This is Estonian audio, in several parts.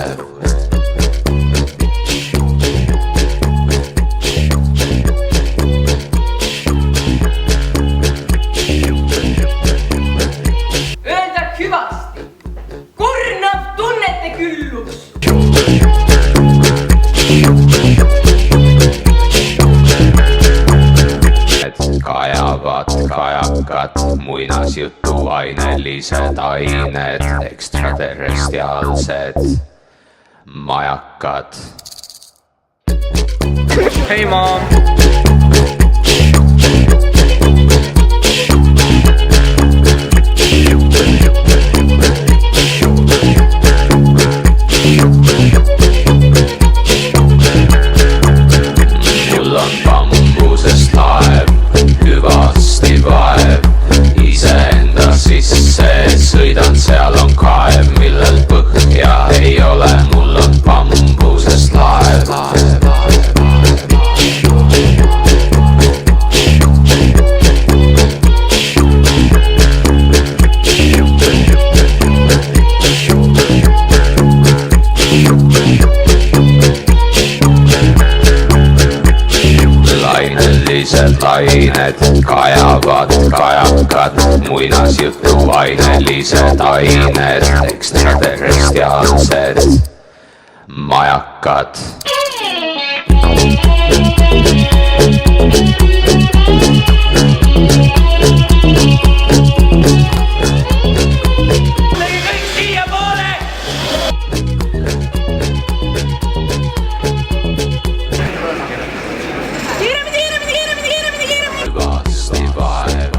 live. Öelda hüvasti, kurnav tunnete küllus. Kajavad kajakad, muinasjutuainelised ained, ekstraterrestriaalsed majakad. Hey mom! Mul on bambusest laev, hüvasti vaev, iseenda sisse sõidan, seal on kaev, millel põhja ei ole. Mul on bambusest laev. Lainelised lained, kajavad kajakad, muinasjutuainelised ained, ekstraterrestriaalsed majakad. Kõik siia poole! Hüvasti vaev,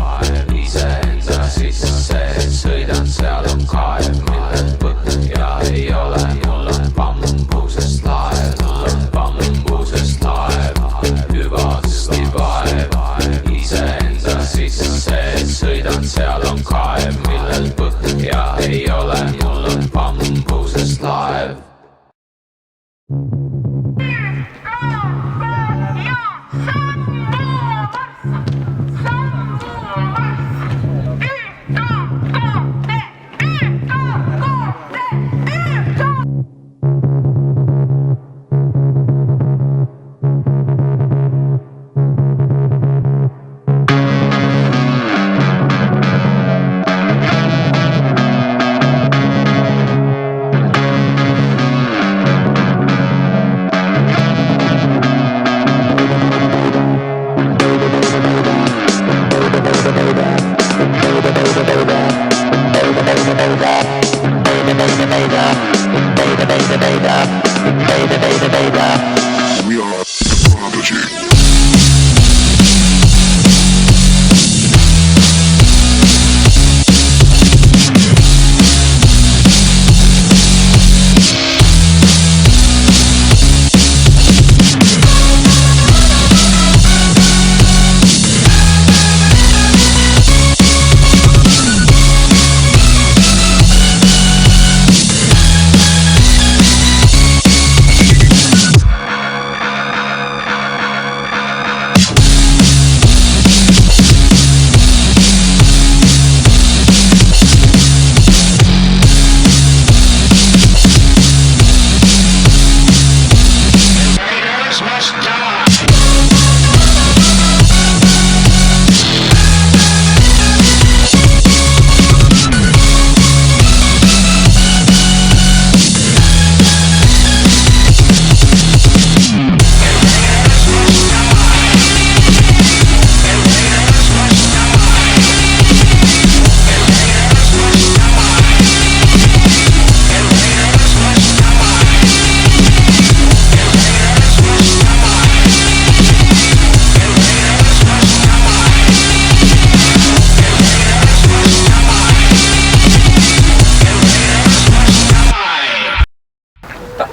iseenda sisse sõidan, seal on kaev, millel põhja ei ole. Mul on bambusest laev, bambusest laev, hüvasti vaev, iseenda sisse sõidan, seal on kaev, millel põhja ei ole. Mul on bambusest laev. We are Prodigy.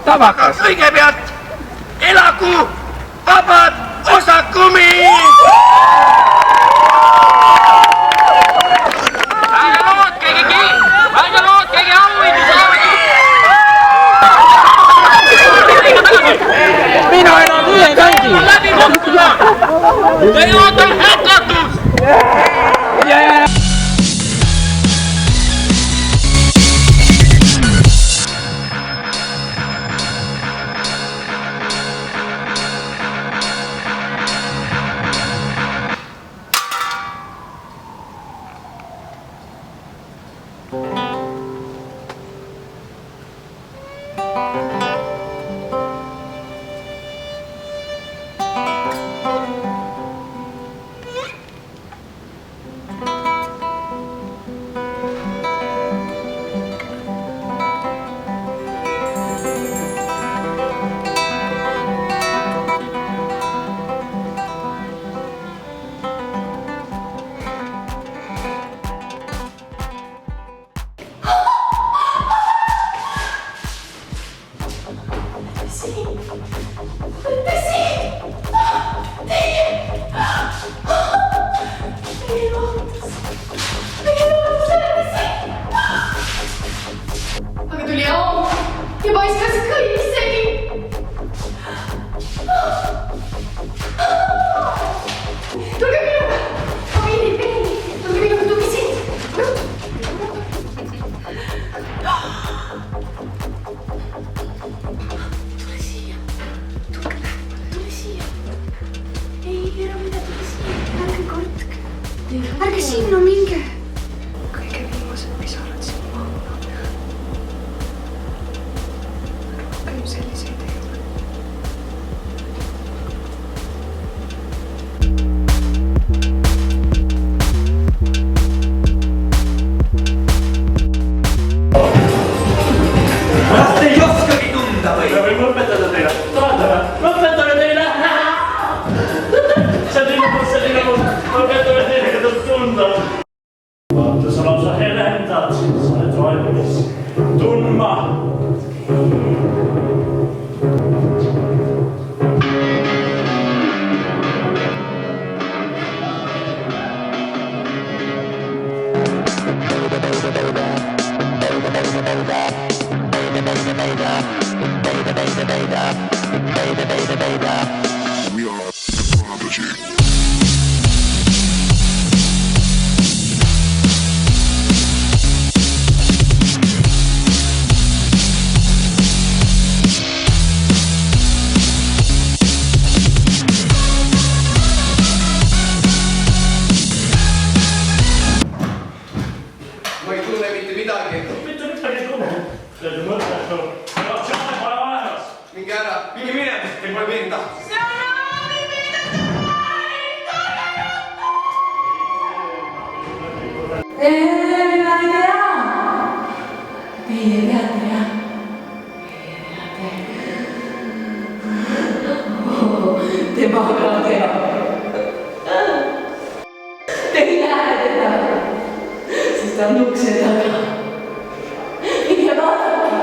Tavakas! Kõigepealt elagu vabad osakumi! Ärge lootkegi auhindu! Mina enam ühe kandi! Läbi kohtuda! Teie ootan hätlatus! aga tuli aum ja paiskas kõik segi. Tulge minuga! Tulge minuga, tulge siit! Tule siia! Tule siia! Ei, ära mida, tule siia! Ärge kartke! Ärge sinna minge! Kõige viimased pisarad siin maha peal. Rohkem selliseid ei ole. Kas te ei oskagi tunda või? Me võime õpetada teile. Õpetame teile. See on ilmus. Õpetame teile, kuidas tunda. Vaata, sa lausa helendad. Sa oled valmis tundma. We are Prodigy. Ma ei tunne mitte midagi. Mitte midagi tunne. See on mõttetu. Reaktsioon pole olemas. Minge ära, minge minema, teil pole midagi tahtnud. Tema ka teab. Te ei näe teda, sest ta on ukse taga. Minge vaadake.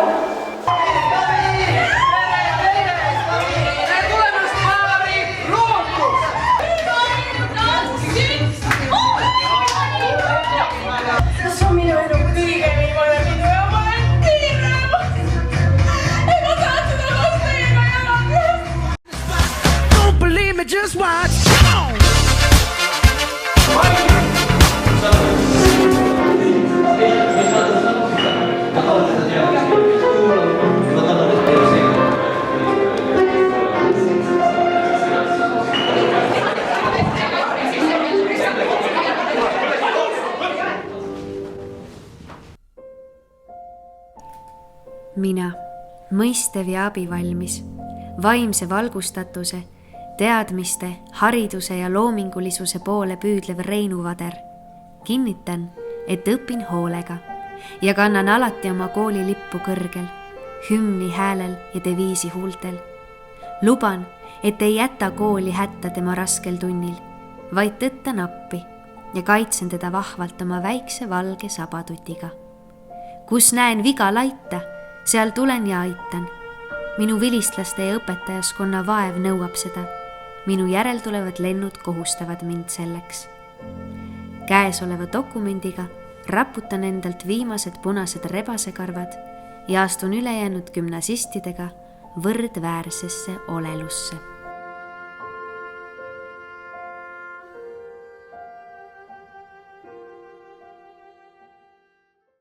Tere tulemast, Maari lootus! See on minu elu kõige viimane pidu ja ma olen nii rõõmus. Ei ma tahan seda koos teiega elada. Don't believe me, just watch. Mina, mõistev ja abivalmis, vaimse valgustatuse, teadmiste, hariduse ja loomingulisuse poole püüdlev Reinu Vader. Kinnitan, et õpin hoolega ja kannan alati oma kooli lippu kõrgel, hümni häälel ja deviisi huultel. Luban, et ei jäta kooli hätta tema raskel tunnil, vaid tõttan appi ja kaitsen teda vahvalt oma väikse valge sabatutiga. Kus näen viga laita, seal tulen ja aitan. Minu vilistlaste ja õpetajaskonna vaev nõuab seda. Minu järeltulevad lennud kohustavad mind selleks. Käesoleva dokumendiga raputan endalt viimased punased rebasekarvad ja astun ülejäänud gümnasistidega võrdväärsesse olelusse.